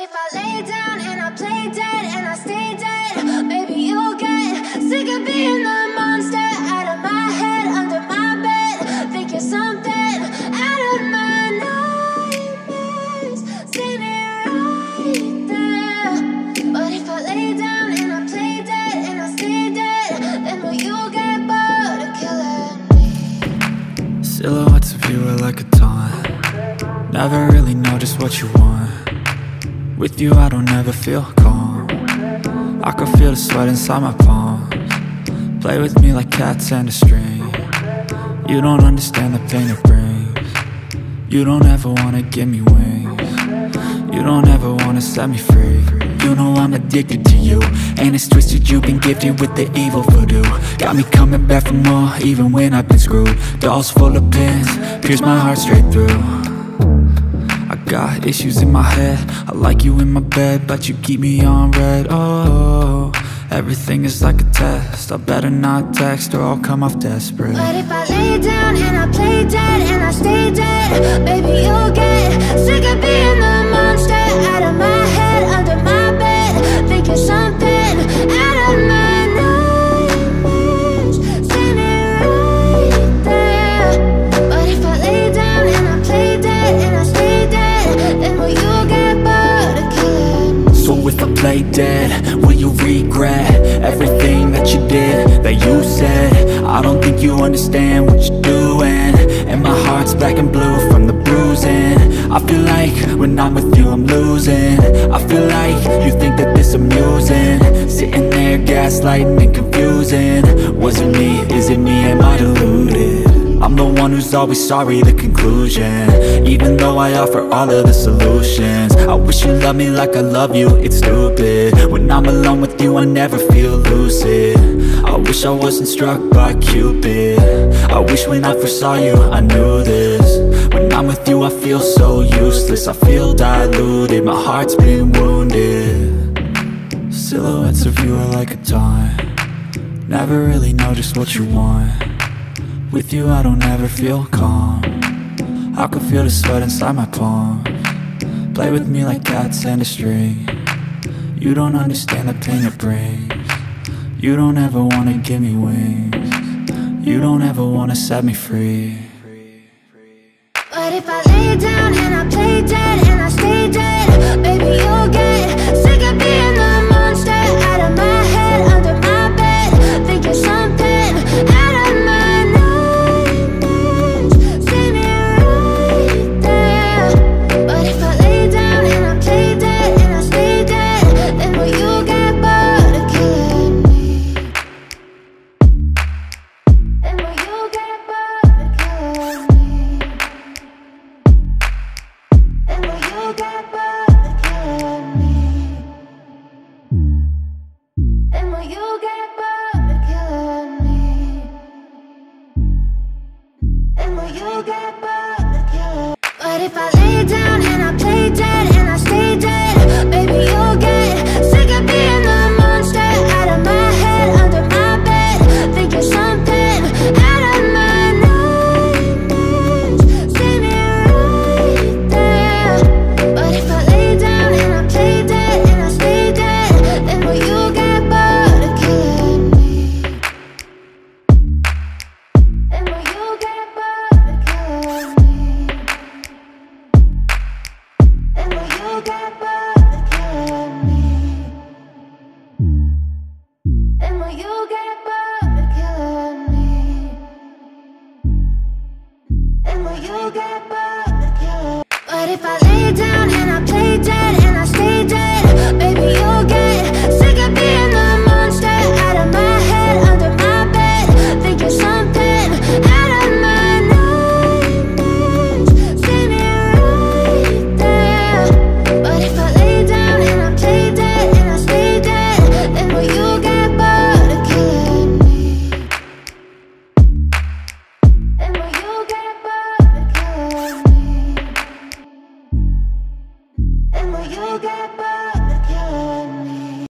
if I lay down and I play dead and I stay dead, maybe you'll get sick of being the monster out of my head, under my bed. Think you're something out of my nightmares, standing right there. But if I lay down and I play dead and I stay dead, then will you get bored of killing me? Silhouettes of you are like a taunt. Never really know just what you want. With you I don't ever feel calm. I can feel the sweat inside my palms. Play with me like cats and a string. You don't understand the pain it brings. You don't ever wanna give me wings. You don't ever wanna set me free. You know I'm addicted to you, and it's twisted, you've been gifted with the evil voodoo. Got me coming back for more, even when I've been screwed. Dolls full of pins, pierce my heart straight through. I got issues in my head, I like you in my bed, but you keep me on red. Oh, everything is like a test, I better not text or I'll come off desperate. But if I lay down and I play dead and I stay dead, baby you'll get sick of being the monster out of my head, under my bed. Think you're something out of my nightmares, standing right there. But if I lay down and I play dead and I stay dead, then will you get bored of killing me? So if I play dead, will you regret everything that you did, that you said? I don't think you understand what you're doing, and my heart's black and blue from the bruising. I feel like when I'm with you I'm losing. I feel like you think that this amusing, sitting there gaslighting and confusing. Was it me? Is it me? Am I deluded? I'm the one who's always sorry, the conclusion, even though I offer all of the solutions. I wish you loved me like I love you, it's stupid. When I'm alone with you I never feel lucid. I wish I wasn't struck by Cupid. I wish when I first saw you I knew this. When I'm with you I feel so useless, I feel diluted, my heart's been wounded. Silhouettes of you are like a taunt. Never really know just what you want. With you I don't ever feel calm. I can feel the sweat inside my palms. Play with me like cats and a string. You don't understand the pain it brings. You don't ever wanna give me wings. You don't ever wanna set me free. But if I lay down and I play dead and I stay dead,